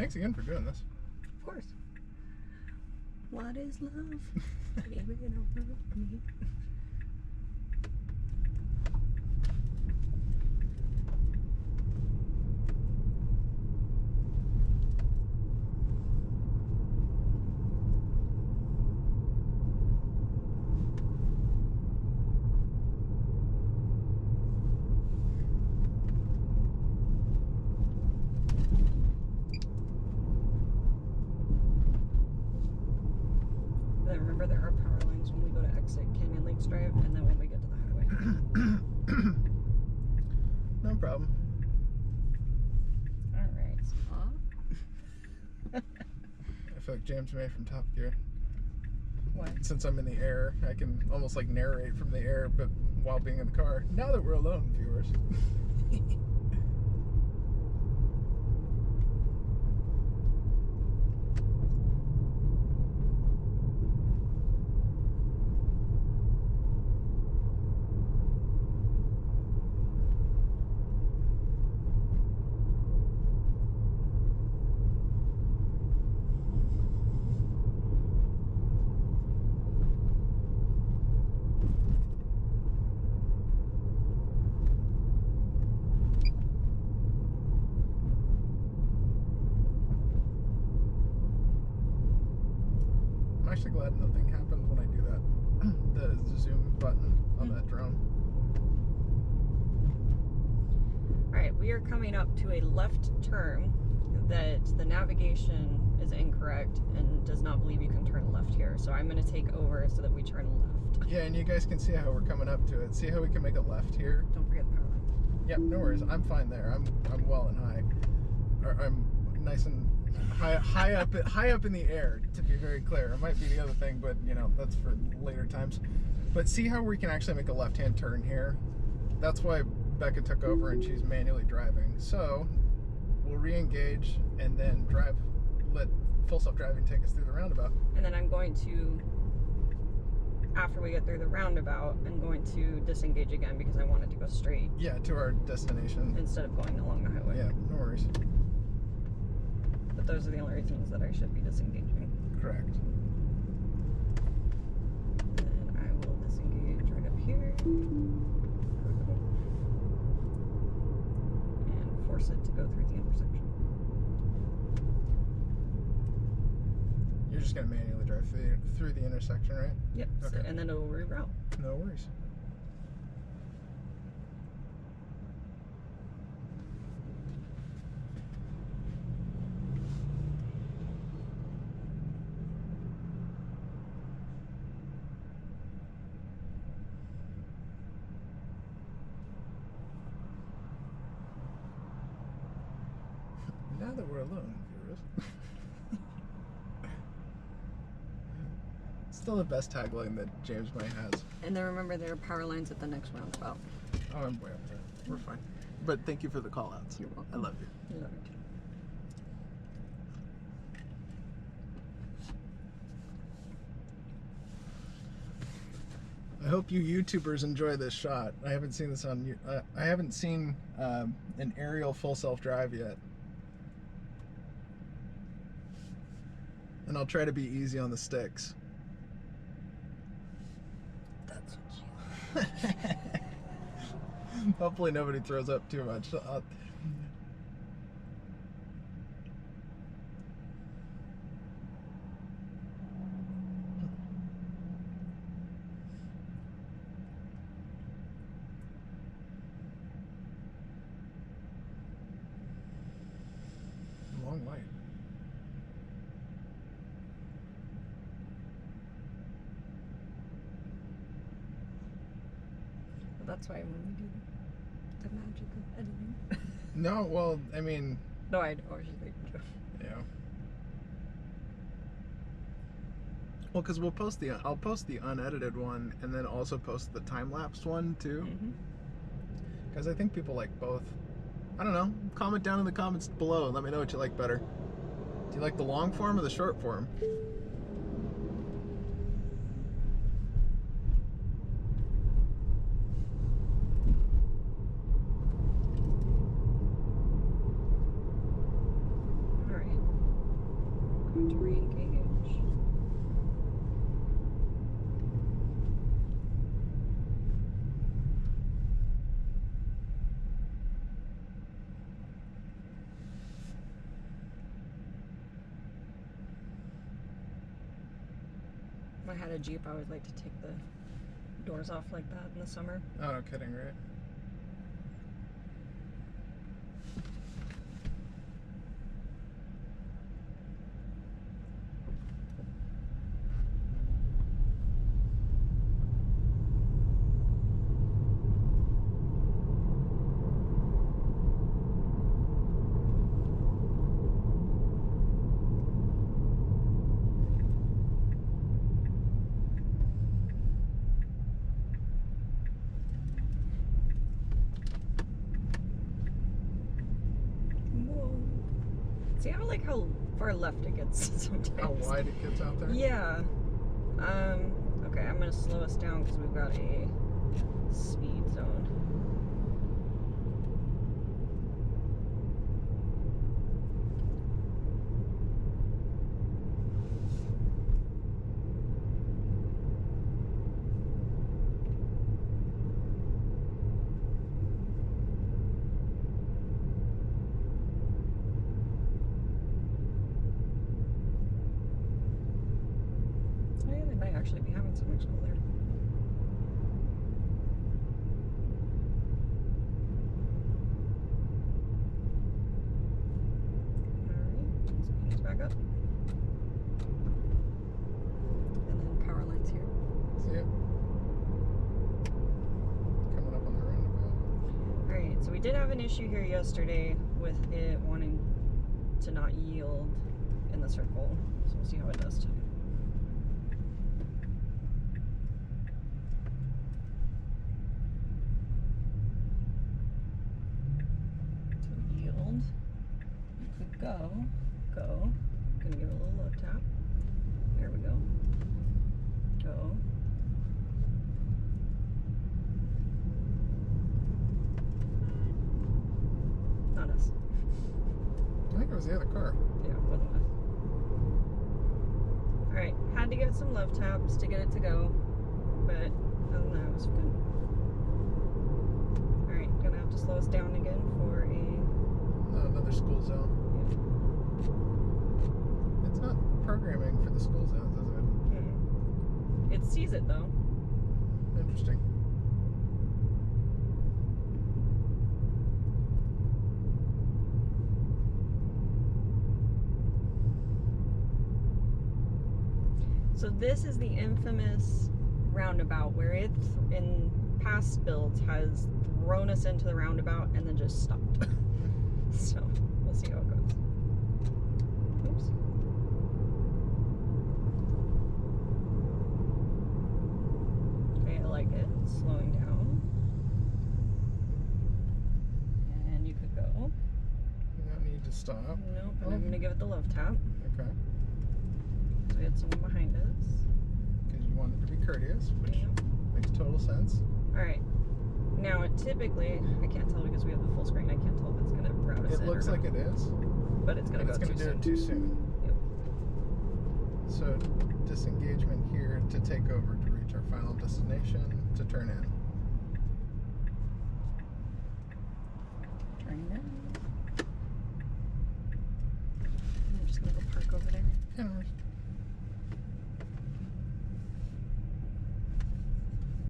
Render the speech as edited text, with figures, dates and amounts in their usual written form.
Thanks again for doing this. Of course. What is love? Baby, you don't love me. Remember, there are power lines when we go to exit Canyon Lakes Drive and then when we get to the highway. No problem. Alright, stop. I feel like James May from Top Gear. What? Since I'm in the air, I can almost like narrate from the air, but while being in the car. Now that we're alone, viewers. I'm actually glad nothing happens when I do that. The zoom button on that drone. Alright, we are coming up to a left turn that the navigation is incorrect and does not believe you can turn left here. So I'm going to take over so that we turn left. Yeah, and you guys can see how we're coming up to it. See how we can make a left here? Don't forget the power line. Yep, no worries. I'm fine there. I'm well and high. Or I'm nice and high up in the air, to be very clear. It might be the other thing, but you know, that's for later times. But see how we can actually make a left-hand turn here? That's why Becca took over and she's manually driving. So we'll re-engage and then let full self-driving take us through the roundabout. And then I'm going to, after we get through the roundabout, I'm going to disengage again because I want it to go straight. Yeah, to our destination. Instead of going along the highway. Yeah, no worries. But those are the only reasons that I should be disengaging. Correct. And I will disengage right up here. And force it to go through the intersection. You're just going to manually drive through the intersection, right? Yep. Okay. So, and then it'll reroute. No worries. Now that we're alone, viewers. Still the best tagline that James May has. And then remember, there are power lines at the next roundabout. Oh, I'm way up there. We're fine. But thank you for the call outs. You're welcome. I love you. I love you too. I hope you YouTubers enjoy this shot. I haven't seen this on. I haven't seen an aerial full self-drive yet, and I'll try to be easy on the sticks. That's what you. Hopefully nobody throws up too much. Long light. Well, that's why when we do the magic of editing. No, well, I mean, No, I was just making a joke. yeah. Well, because I'll post the unedited one and then also post the time-lapsed one too. Because I think people like both. I don't know. Comment down in the comments below and let me know what you like better. Do you like the long form or the short form? Alright. to re-engage. If I had a Jeep, I would like to take the doors off like that in the summer. Oh, no kidding, right? See, I don't like how far left it gets sometimes. How wide it gets out there? Yeah. Okay, I'm gonna slow us down because we've got a speed zone. Actually be having so much school there. Alright, speed is back up. And then power lights here. See it? Coming up on the roundabout. Alright, so we did have an issue here yesterday with it wanting to not yield in the circle. So we'll see how it does today. Go. Gonna give it a little love tap. There we go. Go. Not us. I think it was the other car. Yeah, it wasn't us. Alright, had to get some love taps to get it to go, but other than that, it was good. Alright, gonna have to slow us down again for Another school zone. It's not programming for the school zones, is it? It sees it though. Interesting. So this is the infamous roundabout where it, in past builds, has thrown us into the roundabout and then just stopped. So we'll see how it goes. Oops. Okay, I like it. It's slowing down. And you could go. You don't need to stop. Nope, and I'm gonna give it the love tap. Okay. So we had someone behind us. Because you wanted to be courteous, which makes total sense. Alright. Now, typically, I can't tell because we have the full screen. I can't tell if it's going to route us in. It looks like it is. But it's going to go too soon. It's going to do it too soon. Yep. So, disengagement here to take over to reach our final destination to turn in. Turning in. And I'm just going to go park over there. And